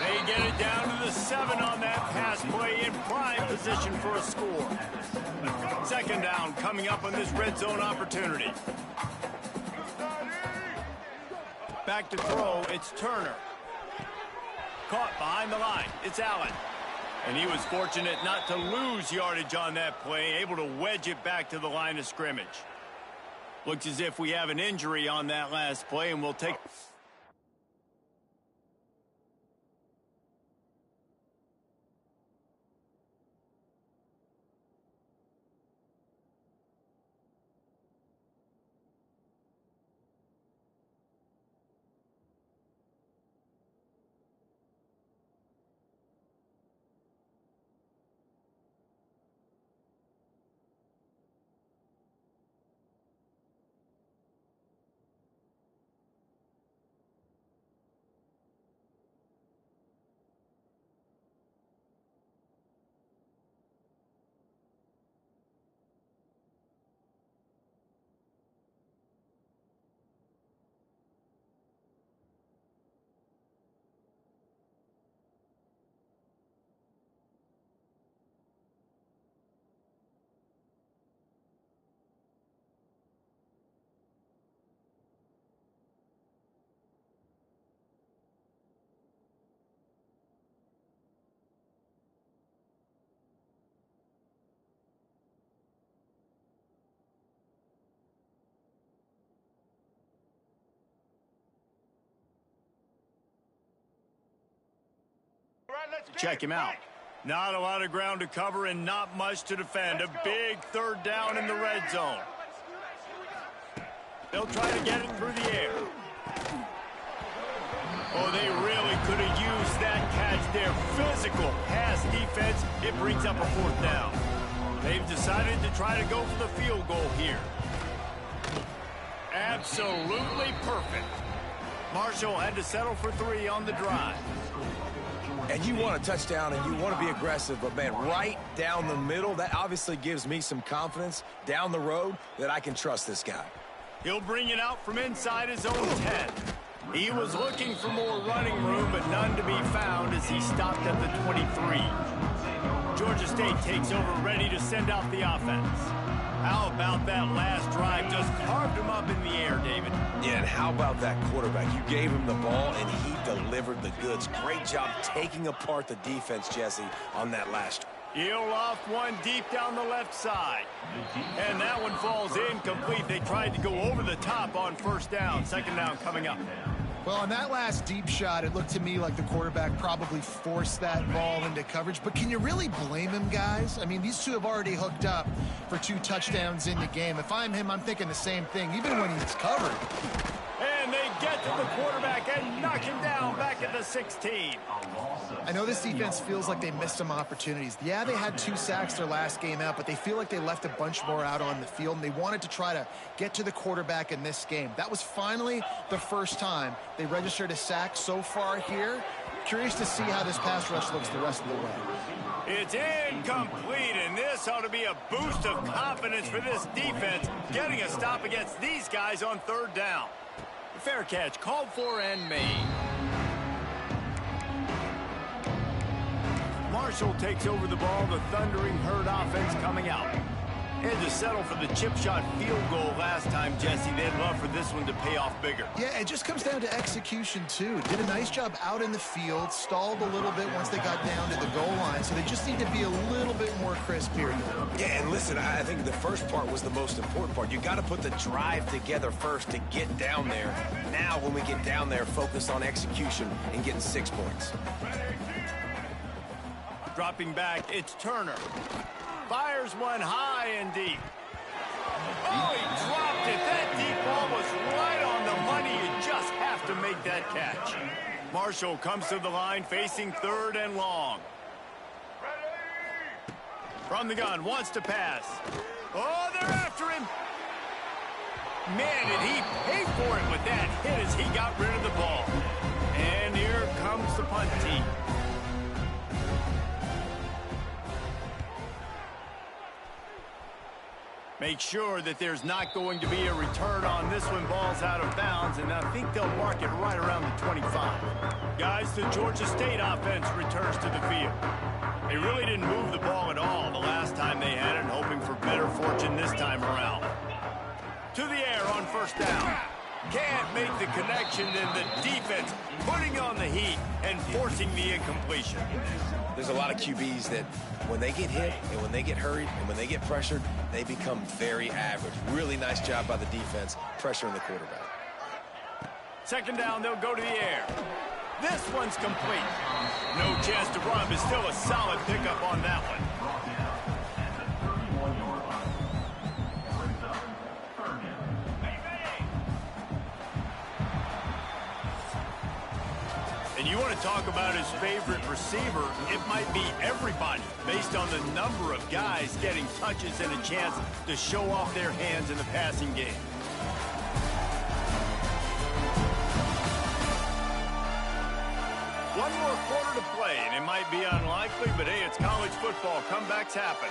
They get it down to the 7 on that pass play in prime position for a score. Second down coming up on this red zone opportunity. Back to throw, it's Turner. Caught behind the line, it's Allen. And he was fortunate not to lose yardage on that play, able to wedge it back to the line of scrimmage. Looks as if we have an injury on that last play, and we'll take... Check him out. Not a lot of ground to cover and not much to defend. A big third down in the red zone. They'll try to get it through the air. Oh, they really could have used that catch there. Physical pass defense. It brings up a fourth down. They've decided to try to go for the field goal here. Absolutely perfect. Marshall had to settle for 3 on the drive. And you want a touchdown and you want to be aggressive, but, man, right down the middle, that obviously gives me some confidence down the road that I can trust this guy. He'll bring it out from inside his own 10. He was looking for more running room, but none to be found as he stopped at the 23. Georgia State takes over, ready to send out the offense. How about that last drive? Just carved him up in the air, David. Yeah, and how about that quarterback? You gave him the ball, and he delivered the goods. Great job taking apart the defense, Jesse, on that last. He'll off one deep down the left side. And that one falls incomplete. They tried to go over the top on first down. Second down coming up. Well, on that last deep shot, it looked to me like the quarterback probably forced that ball into coverage. But can you really blame him, guys? I mean, these two have already hooked up for 2 touchdowns in the game. If I'm him, I'm thinking the same thing, even when he's covered. And they get to the quarterback and knock him down back at the 16. I know this defense feels like they missed some opportunities. Yeah, they had 2 sacks their last game out, but they feel like they left a bunch more out on the field, and they wanted to try to get to the quarterback in this game. That was finally the first time they registered a sack so far here. Curious to see how this pass rush looks the rest of the way. It's incomplete, and this ought to be a boost of confidence for this defense, getting a stop against these guys on third down. Fair catch, called for and made. Marshall takes over the ball, the Thundering Herd offense coming out. Had to settle for the chip shot field goal last time, Jesse. They'd love for this one to pay off bigger. Yeah, it just comes down to execution, too. Did a nice job out in the field, stalled a little bit once they got down to the goal line, so they just need to be a little bit more crisp here. Yeah, and listen, I think the first part was the most important part. You got to put the drive together first to get down there. Now, when we get down there, focus on execution and getting 6 points. Dropping back, it's Turner. Fires one high and deep. Oh, he dropped it. That deep ball was right on the money. You just have to make that catch. Marshall comes to the line facing third and long. From the gun, wants to pass. Oh, they're after him. Man, did he pay for it with that hit as he got rid of the ball. And here comes the punt team. Make sure that there's not going to be a return on this one. Ball's out of bounds, and I think they'll mark it right around the 25. Guys, the Georgia State offense returns to the field. They really didn't move the ball at all the last time they had it, hoping for better fortune this time around. To the air on first down. Can't make the connection, and the defense putting on the heat and forcing the incompletion. There's a lot of QBs that when they get hit and when they get hurried and when they get pressured, they become very average. Really nice job by the defense pressuring the quarterback. Second down, they'll go to the air. This one's complete. No chance to run, but still a solid pickup on that one. And you want to talk about his favorite receiver, it might be everybody based on the number of guys getting touches and a chance to show off their hands in the passing game. One more quarter to play, and it might be unlikely, but hey, it's college football. Comebacks happen.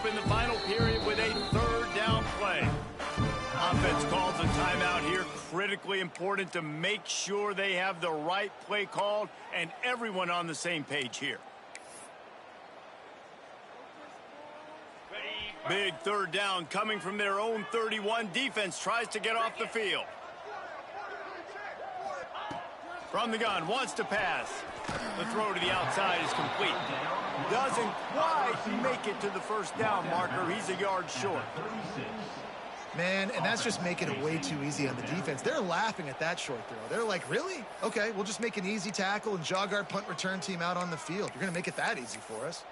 In the final period with a third down play. Offense calls a timeout here. Critically important to make sure they have the right play called and everyone on the same page here. Big third down coming from their own 31. Defense tries to get off the field. From the gun, wants to pass. The throw to the outside is complete. Doesn't quite make it to the first down marker. He's a yard short. Man, and that's just making it way too easy on the defense. They're laughing at that short throw. They're like, really? Okay, we'll just make an easy tackle and jog our punt return team out on the field. You're going to make it that easy for us.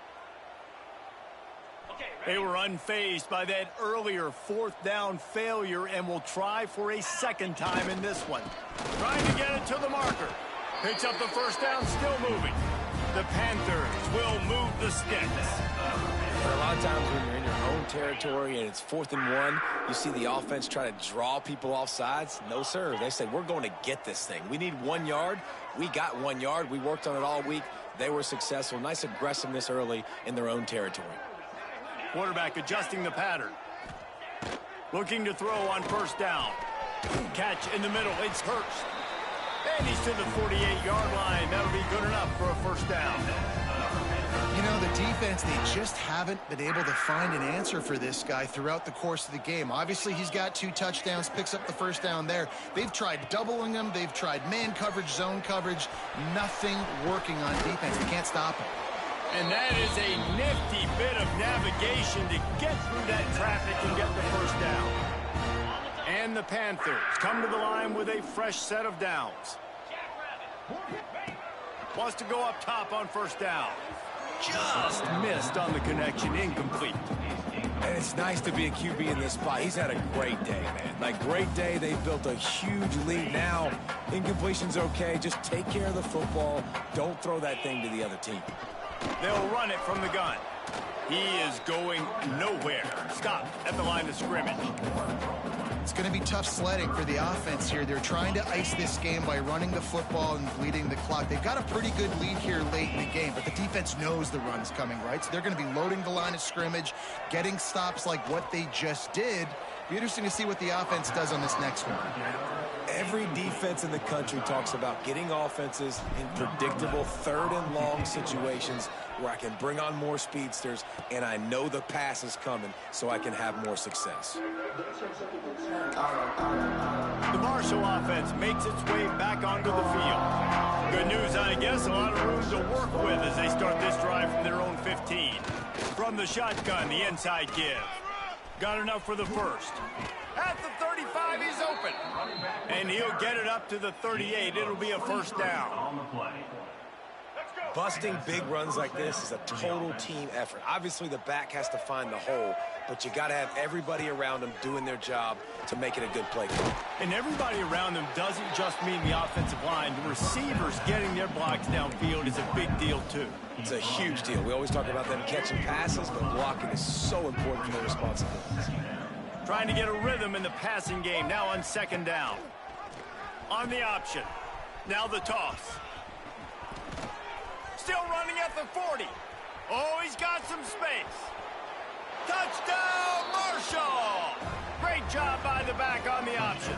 They were unfazed by that earlier fourth down failure and will try for a second time in this one. Trying to get it to the marker. Picks up the first down, still moving. The The Panthers will move the sticks. And a lot of times when you're in your own territory and it's 4th and 1, you see the offense try to draw people off sides. No, sir. They say, we're going to get this thing. We need 1 yard. We got 1 yard. We worked on it all week. They were successful. Nice aggressiveness early in their own territory. Quarterback adjusting the pattern. Looking to throw on 1st down. Catch in the middle. It's Hurst. And he's to the 48-yard line. That'll be good enough for a 1st down. You know, the defense, they just haven't been able to find an answer for this guy throughout the course of the game. Obviously, he's got 2 touchdowns, picks up the 1st down there. They've tried doubling him. They've tried man coverage, zone coverage. Nothing working on defense. They can't stop him. And that is a nifty bit of navigation to get through that traffic and get the 1st down. And the Panthers come to the line with a fresh set of downs. Wants to go up top on 1st down. Just missed on the connection, incomplete. And it's nice to be a QB in this spot. He's had a great day, man. Like, great day. They've built a huge lead. Now, incompletion's okay. Just take care of the football. Don't throw that thing to the other team. They'll run it from the gun. He is going nowhere. Stop at the line of scrimmage. It's going to be tough sledding for the offense here. They're trying to ice this game by running the football and bleeding the clock. They've got a pretty good lead here late in the game, but the defense knows the run's coming, right? So they're going to be loading the line of scrimmage, getting stops like what they just did. Be interesting to see what the offense does on this next one. Every defense in the country talks about getting offenses in predictable 3rd and long situations where I can bring on more speedsters and I know the pass is coming so I can have more success. The Marshall offense makes its way back onto the field. Good news, I guess, a lot of room to work with as they start this drive from their own 15. From the shotgun, the inside give. Got enough for the 1st. At the 35, he's open. And he'll get it up to the 38. It'll be a 1st down. Busting big runs like this is a total team effort. Obviously, the back has to find the hole, but you got to have everybody around them doing their job to make it a good play. And everybody around them doesn't just mean the offensive line. The receivers getting their blocks downfield is a big deal, too. It's a huge deal. We always talk about them catching passes, but blocking is so important for their responsibilities. Trying to get a rhythm in the passing game. Now on 2nd down. On the option. Now the toss. Still running at the 40. Oh, he's got some space. Touchdown, Marshall! Great job by the back on the option.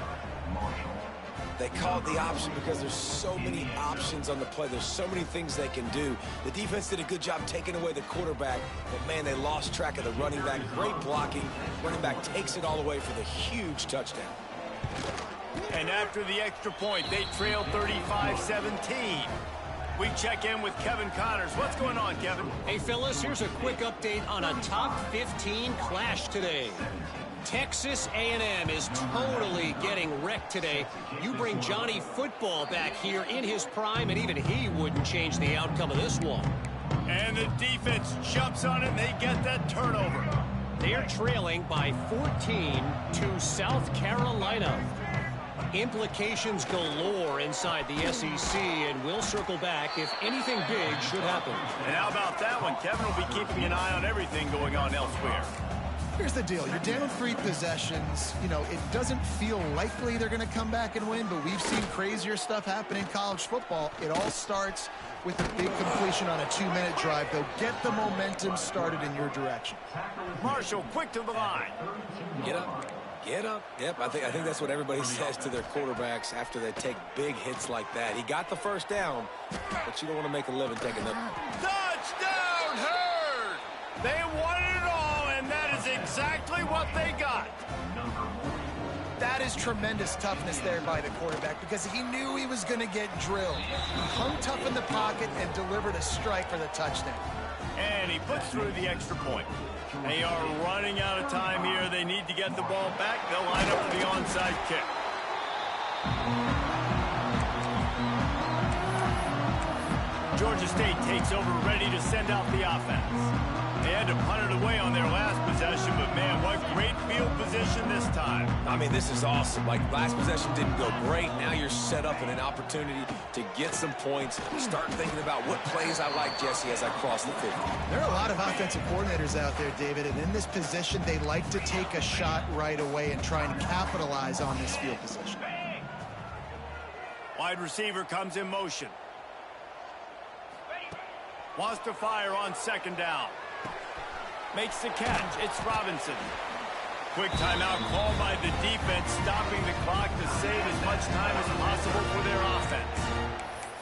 They call it the option because there's so many options on the play. There's so many things they can do. The defense did a good job taking away the quarterback, but, man, they lost track of the running back. Great blocking. Running back takes it all the way for the huge touchdown. And after the extra point, they trail 35-17. We check in with Kevin Connors. What's going on, Kevin? Hey, fellas, here's a quick update on a top 15 clash today. Texas A&M is totally getting wrecked today. You bring Johnny Football back here in his prime, and even he wouldn't change the outcome of this one. And the defense jumps on it, and they get that turnover. They're trailing by 14 to South Carolina. Implications galore inside the SEC, and we'll circle back if anything big should happen. And how about that one? Kevin will be keeping an eye on everything going on elsewhere. Here's the deal. You're down 3 possessions. You know, it doesn't feel likely they're going to come back and win, but we've seen crazier stuff happen in college football. It all starts with a big completion on a 2-minute drive. They'll get the momentum started in your direction. Marshall, quick to the line. Get up. Get up. Yep, I think that's what everybody says to their quarterbacks after they take big hits like that. He got the 1st down, but you don't want to make a living taking them. Touchdown, Herd! They wanted it all, and that is exactly what they got. That is tremendous toughness there by the quarterback because he knew he was going to get drilled. He hung tough in the pocket and delivered a strike for the touchdown. And he puts through the extra point. They are running out of time here. They need to get the ball back. They'll line up for the onside kick. Georgia State takes over, ready to send out the offense. They had to punt it away on their last possession, but man, what great field position this time. I mean, this is awesome. Like, last possession didn't go great. Now you're set up in an opportunity to get some points. Start thinking about what plays I like, Jesse, as I cross the 50. There are a lot of offensive coordinators out there, David, and in this position, they like to take a shot right away and try and capitalize on this field position. Wide receiver comes in motion. Wants to fire on second down. Makes the catch. It's Robinson. Quick timeout called by the defense, stopping the clock to save as much time as possible for their offense.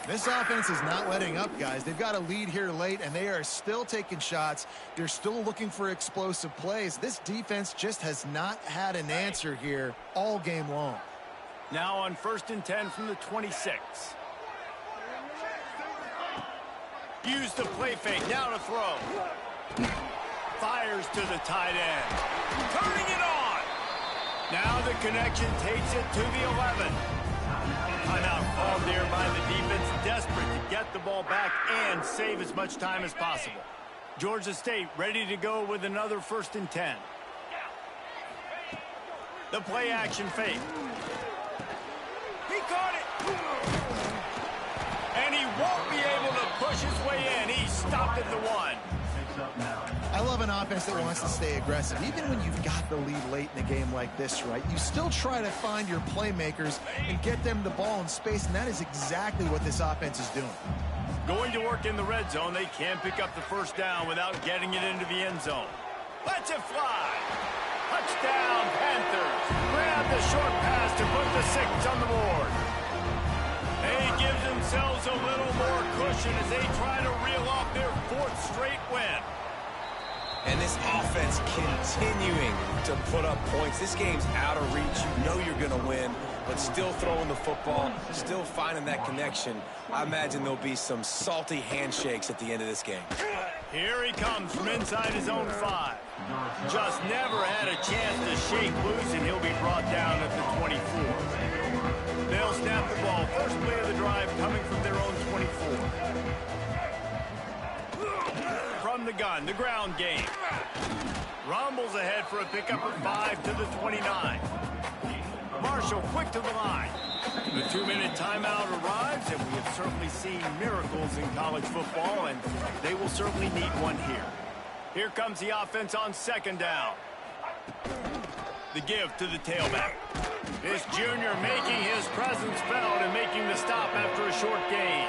This offense is not letting up, guys. They've got a lead here late, and they are still taking shots. They're still looking for explosive plays. This defense just has not had an answer here all game long. Now on 1st and 10 from the 26. Use the play fake. Now to throw. Fires to the tight end. Turning it on. Now the connection takes it to the 11. Timeout called there by the defense, desperate to get the ball back and save as much time as possible. Georgia State ready to go with another 1st and 10. The play action fake. He caught it. And he won't be able to push his way in. He stopped at the 1. I love an offense that wants to stay aggressive. Even when you've got the lead late in a game like this, right, you still try to find your playmakers and get them the ball in space, and that is exactly what this offense is doing. Going to work in the red zone. They can't pick up the first down without getting it into the end zone. Let's it fly. Touchdown, Panthers. Grab the short pass to put the 6 on the board. They give themselves a little more cushion as they try to reel off their 4th straight win. And this offense continuing to put up points. This game's out of reach. You know you're going to win, but still throwing the football, still finding that connection. I imagine there'll be some salty handshakes at the end of this game. Here he comes from inside his own 5. Just never had a chance to shake loose, and he'll be brought down at the 24. They'll snap the ball. First play of the drive coming from their own 24. From the gun, the ground game. Rumbles ahead for a pickup of 5 to the 29. Marshall quick to the line. The 2-minute timeout arrives, and we have certainly seen miracles in college football, and they will certainly need one here. Here comes the offense on 2nd down. The give to the tailback. This junior making his presence felt and making the stop after a short gain.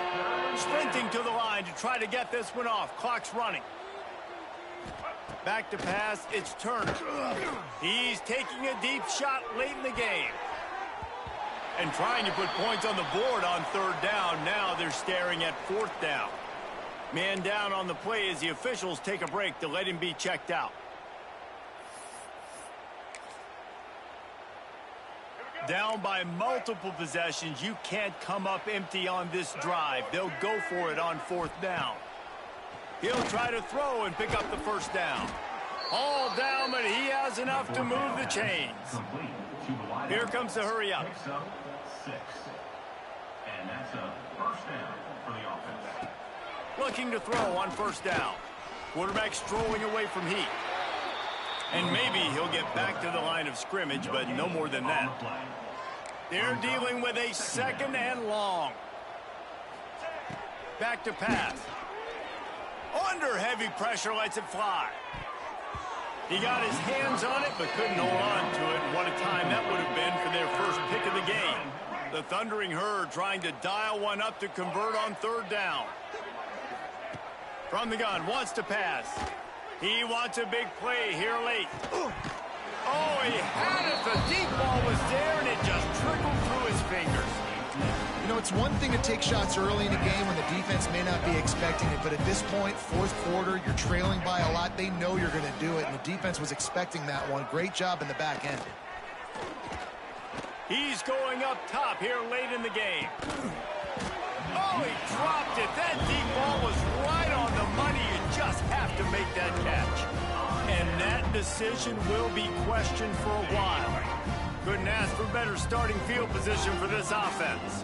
Sprinting to the line to try to get this one off. Clock's running. Back to pass. It's Turner. He's taking a deep shot late in the game. And trying to put points on the board on 3rd down. Now they're staring at 4th down. Man down on the play as the officials take a break to let him be checked out. Down by multiple possessions, you can't come up empty on this drive. They'll go for it on 4th down. He'll try to throw and pick up the 1st down. All down, but he has enough to move the chains. Here comes the hurry up. And that's a 1st down for the offense. Looking to throw on 1st down. Quarterback strolling away from heat. And maybe he'll get back to the line of scrimmage, but no more than that. They're dealing with a 2nd and long. Back to pass. Under heavy pressure, lets it fly. He got his hands on it, but couldn't hold on to it. What a time that would have been for their first pick of the game. The Thundering Herd trying to dial one up to convert on 3rd down. From the gun, wants to pass. He wants a big play here late. Oh, he had it. The deep ball was there, and it just trickled through his fingers. You know, it's one thing to take shots early in a game when the defense may not be expecting it, but at this point, 4th quarter, you're trailing by a lot. They know you're going to do it, and the defense was expecting that one. Great job in the back end. He's going up top here late in the game. Oh, he dropped it. That deep ball was right on the money. You just have to make that catch. And that decision will be questioned for a while. Couldn't ask for better starting field position for this offense.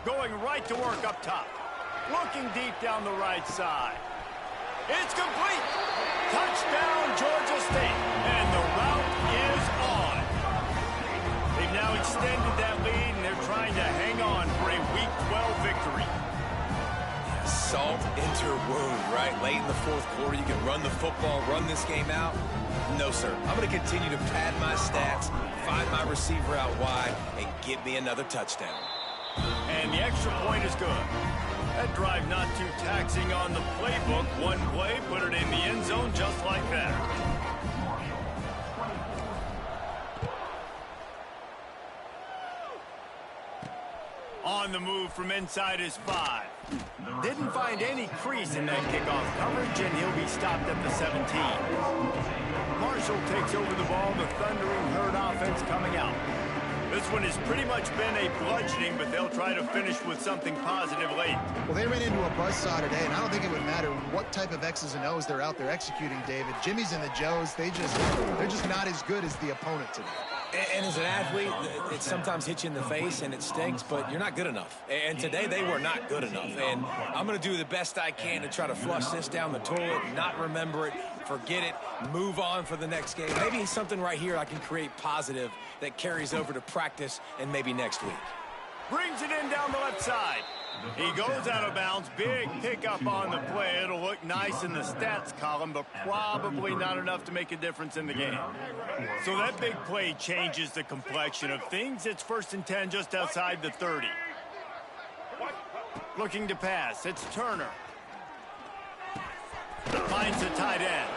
Going right to work up top. Looking deep down the right side. It's complete. Touchdown, Georgia State. And the route is on. They've now extended that lead, and they're trying to hang on for a Week 12 victory. Salt into her wound, right? Late in the fourth quarter, you can run the football, run this game out. No, sir. I'm going to continue to pad my stats, find my receiver out wide, and get me another touchdown. And the extra point is good. That drive not too taxing on the playbook. One play, put it in the end zone just like that. On the move from inside his 5. Didn't find any crease in that kickoff coverage, and he'll be stopped at the 17. Marshall takes over the ball, the thundering herd offense coming out. This one has pretty much been a bludgeoning, but they'll try to finish with something positive late. Well, they ran into a buzzsaw today, and I don't think it would matter what type of X's and O's they're out there executing, David. Jimmy's and the Joes, they're just not as good as the opponent today. And as an athlete, it sometimes hits you in the face and it stinks, but you're not good enough. And today they were not good enough. And I'm going to do the best I can to try to flush this down the toilet, not remember it, forget it, move on for the next game. Maybe something right here I can create positive that carries over to practice and maybe next week. Brings it in down the left side. He goes out of bounds. Big pickup on the play. It'll look nice in the stats column, but probably not enough to make a difference in the game. So that big play changes the complexion of things. It's 1st and 10 just outside the 30. Looking to pass. It's Turner. Finds the tight end.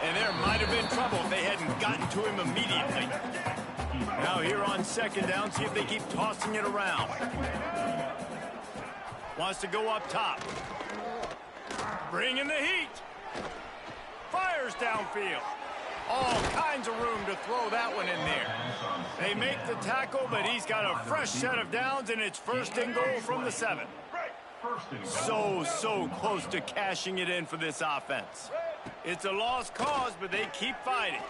And there might have been trouble if they hadn't gotten to him immediately. Now here on 2nd down, see if they keep tossing it around. Wants to go up top. Bringing the heat. Fires downfield. All kinds of room to throw that one in there. They make the tackle, but he's got a fresh set of downs, and it's 1st and goal from the 7. So close to cashing it in for this offense. It's a lost cause, but they keep fighting.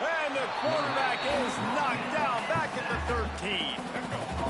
And the quarterback is knocked down back at the 13.